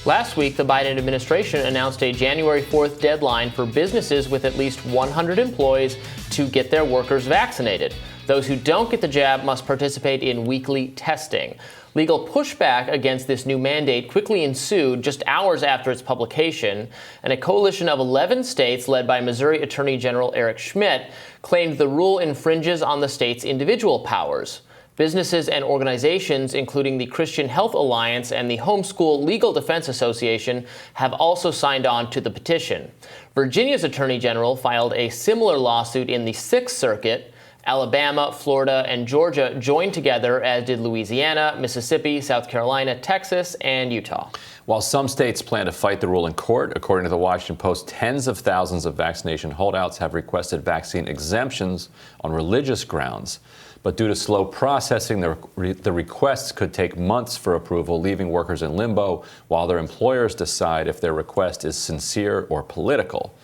Last week, the Biden administration announced a January 4th deadline for businesses with at least 100 employees to get their workers vaccinated. Those who don't get the jab must participate in weekly testing. Legal pushback against this new mandate quickly ensued just hours after its publication, and a coalition of 11 states led by Missouri Attorney General Eric Schmidt claimed the rule infringes on the state's individual powers. Businesses and organizations, including the Christian Health Alliance and the Homeschool Legal Defense Association, have also signed on to the petition. Virginia's Attorney General filed a similar lawsuit in the Sixth Circuit. Alabama, Florida, and Georgia joined together, as did Louisiana, Mississippi, South Carolina, Texas, and Utah. While some states plan to fight the rule in court, according to the Washington Post, tens of thousands of vaccination holdouts have requested vaccine exemptions on religious grounds. But due to slow processing, the requests could take months for approval, leaving workers in limbo while their employers decide if their request is sincere or political.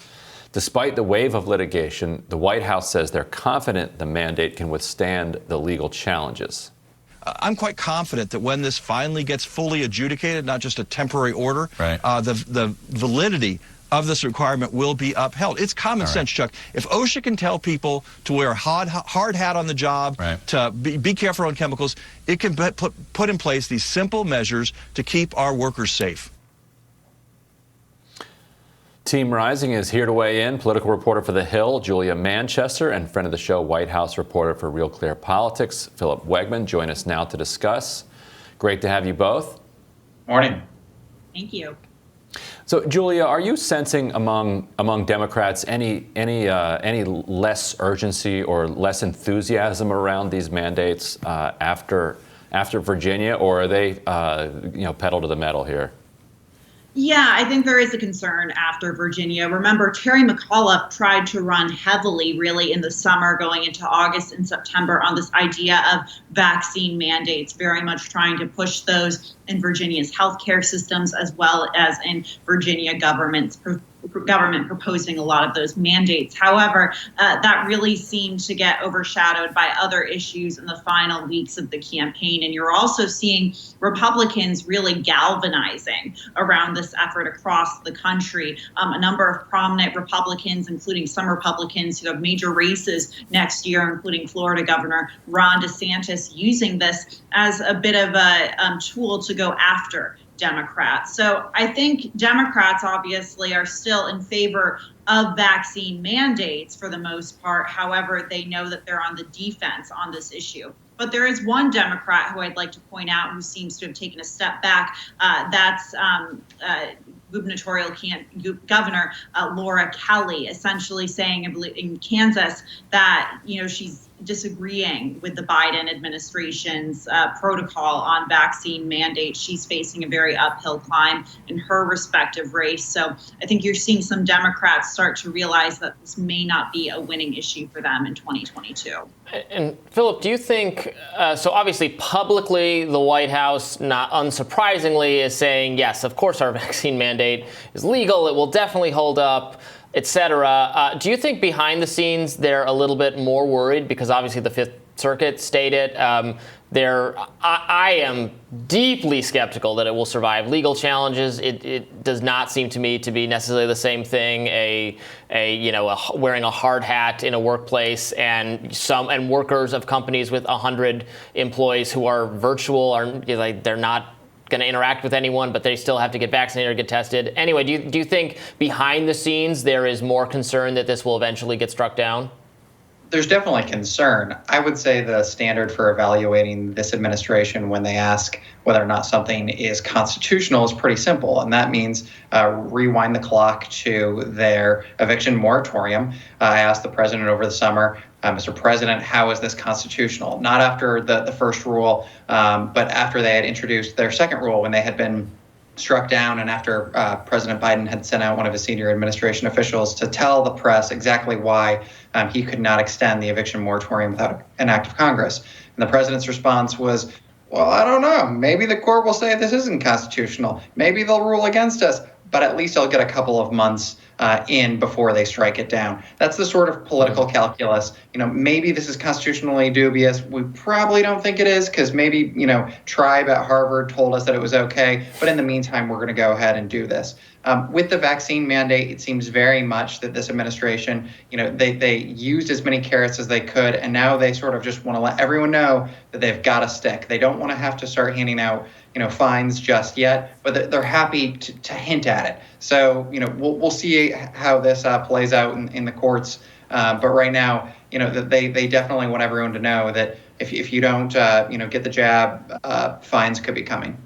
Despite the wave of litigation, the White House says they're confident the mandate can withstand the legal challenges. I'm quite confident that when this finally gets fully adjudicated, not just a temporary order, right, the validity of this requirement will be upheld. It's common sense, Chuck. If OSHA can tell people to wear a hard hat on the job, to be careful on chemicals, it can put in place these simple measures to keep our workers safe. Team Rising is here to weigh in. Political reporter for The Hill, Julia Manchester, and friend of the show, White House reporter for Real Clear Politics, Philip Wegman, join us now to discuss. Great to have you both. Morning. Thank you. So, Julia, are you sensing among Democrats any less urgency or less enthusiasm around these mandates after Virginia, or are they pedal to the metal here? Yeah, I think there is a concern after Virginia. Remember, Terry McAuliffe tried to run heavily, really, in the summer, going into August and September, on this idea of vaccine mandates, very much trying to push those in Virginia's healthcare systems, as well as in Virginia government proposing a lot of those mandates. However, that really seemed to get overshadowed by other issues in the final weeks of the campaign. And you're also seeing Republicans really galvanizing around this effort across the country. A number of prominent Republicans, including some Republicans who have major races next year, including Florida Governor Ron DeSantis, using this as a bit of a tool to go after Democrats. So I think Democrats obviously are still in favor of vaccine mandates for the most part. However, they know that they're on the defense on this issue. But there is one Democrat who I'd like to point out who seems to have taken a step back. That's gubernatorial governor Laura Kelly, essentially saying, I believe, in Kansas, that she's disagreeing with the Biden administration's protocol on vaccine mandates. She's facing a very uphill climb in her respective race. So I think you're seeing some Democrats start to realize that this may not be a winning issue for them in 2022. And Philip, do you think, so obviously publicly the White House, not unsurprisingly, is saying, yes, of course our vaccine mandate is legal, it will definitely hold up, etc. Do you think behind the scenes they're a little bit more worried? Because obviously the Fifth Circuit stated I am deeply skeptical that it will survive legal challenges. It does not seem to me to be necessarily the same thing. Wearing a hard hat in a workplace and workers of companies with 100 employees who are virtual they're not going to interact with anyone, but they still have to get vaccinated or get tested. Anyway, do you think behind the scenes there is more concern that this will eventually get struck down? There's definitely concern. I would say the standard for evaluating this administration when they ask whether or not something is constitutional is pretty simple, and that means rewind the clock to their eviction moratorium. I asked the president over the summer, Mr. President, how is this constitutional? Not after the first rule, but after they had introduced their second rule when they had been struck down, and after President Biden had sent out one of his senior administration officials to tell the press exactly why he could not extend the eviction moratorium without an act of Congress. And the president's response was, well, I don't know. Maybe the court will say this isn't constitutional. Maybe they'll rule against us. but at least I'll get a couple of months in before they strike it down. That's the sort of political calculus. Maybe this is constitutionally dubious. We probably don't think it is because maybe, Tribe at Harvard told us that it was okay. But in the meantime, we're going to go ahead and do this. With the vaccine mandate, it seems very much that this administration, they used as many carrots as they could, and now they sort of just want to let everyone know that they've got a stick. They don't want to have to start handing out, fines just yet, but they're happy to hint at it. So, we'll see how this plays out in the courts. But right now, they definitely want everyone to know that if you don't, get the jab, fines could be coming.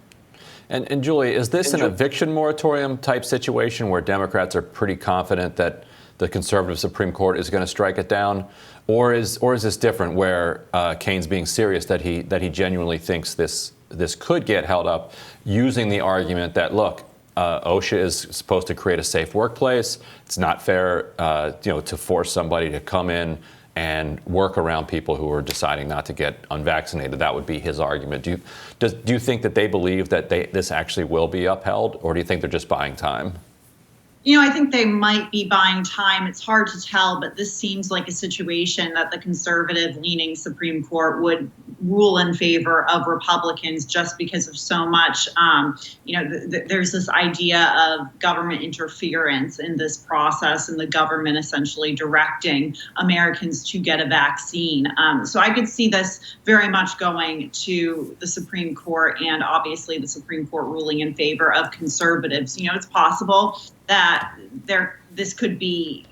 And Julie, is this an eviction moratorium type situation where Democrats are pretty confident that the conservative Supreme Court is going to strike it down, or is this different, where Kane's being serious that he genuinely thinks this could get held up, using the argument that, look, OSHA is supposed to create a safe workplace. It's not fair, to force somebody to come in and work around people who are deciding not to get unvaccinated. That would be his argument. Do you think that they believe that this actually will be upheld, or do you think they're just buying time? I think they might be buying time. It's hard to tell, but this seems like a situation that the conservative-leaning Supreme Court would rule in favor of Republicans just because of so much, there's this idea of government interference in this process and the government essentially directing Americans to get a vaccine. So I could see this very much going to the Supreme Court, and obviously the Supreme Court ruling in favor of conservatives. It's possible that this could be,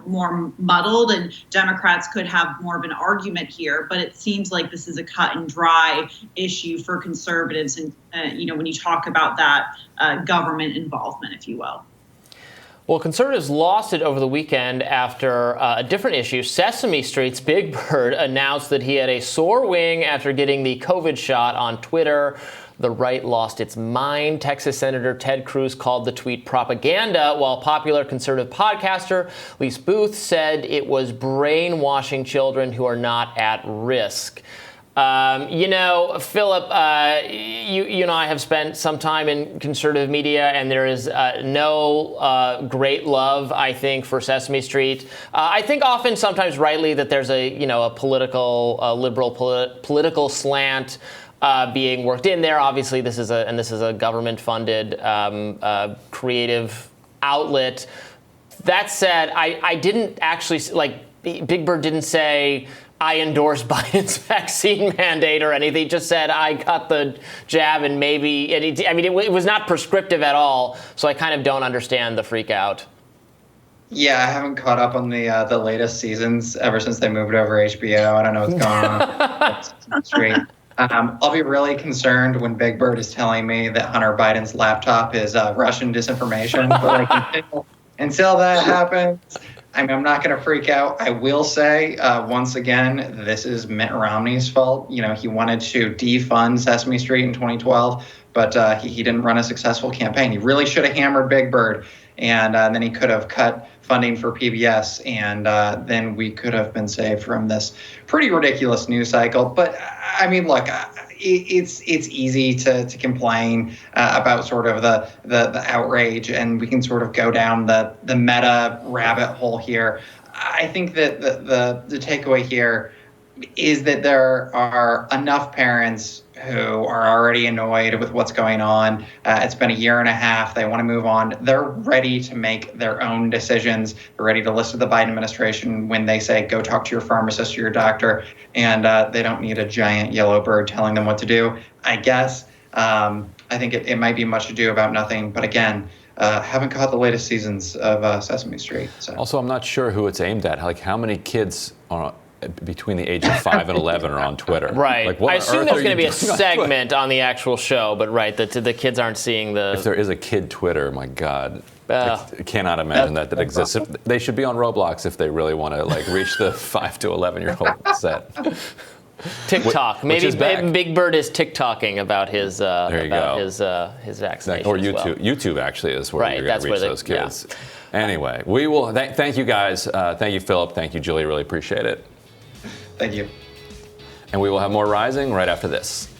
more muddled and Democrats could have more of an argument here. But it seems like this is a cut and dry issue for conservatives. And, when you talk about that government involvement, if you will. Well, conservatives lost it over the weekend after a different issue. Sesame Street's Big Bird announced that he had a sore wing after getting the COVID shot on Twitter. The right lost its mind. Texas Senator Ted Cruz called the tweet propaganda, while popular conservative podcaster Lise Booth said it was brainwashing children who are not at risk. Philip, you and I have spent some time in conservative media, and there is no great love, I think, for Sesame Street. I think often, sometimes rightly, that there's a political, liberal political slant being worked in there. Obviously, this is a government-funded creative outlet. That said, I didn't actually Big Bird didn't say I endorse Biden's vaccine mandate or anything. He just said I got the jab and maybe. It was not prescriptive at all. So I kind of don't understand the freak out. Yeah, I haven't caught up on the latest seasons ever since they moved over HBO. I don't know what's going on. Straight. I'll be really concerned when Big Bird is telling me that Hunter Biden's laptop is Russian disinformation. But until that happens, I'm not going to freak out. I will say, once again, this is Mitt Romney's fault. He wanted to defund Sesame Street in 2012, but he didn't run a successful campaign. He really should have hammered Big Bird, and then he could have cut funding for PBS, and then we could have been saved from this pretty ridiculous news cycle. But look, it's easy to complain about sort of the outrage, and we can sort of go down the meta rabbit hole here. I think that the takeaway here is that there are enough parents who are already annoyed with what's going on. It's been a year and a half. They want to move on. They're ready to make their own decisions. They're ready to listen to the Biden administration when they say, go talk to your pharmacist or your doctor. And they don't need a giant yellow bird telling them what to do. I guess I think it might be much ado about nothing. But again, haven't caught the latest seasons of Sesame Street. So. Also, I'm not sure who it's aimed at. How many kids between the age of 5 and 11 are on Twitter? Right. I assume there's going to be a segment on the actual show, but right, the kids aren't seeing the... If there is a kid Twitter, my God, I cannot imagine that exists. They should be on Roblox if they really want to reach the 5 to 11-year-old set. TikTok. Maybe Big Bird is TikToking about his vaccination. Or YouTube. Well. YouTube actually is where you're going to reach those kids. Yeah. Anyway, we will. Thank you guys. Thank you, Philip. Thank you, Julie. Really appreciate it. Thank you. And we will have more Rising right after this.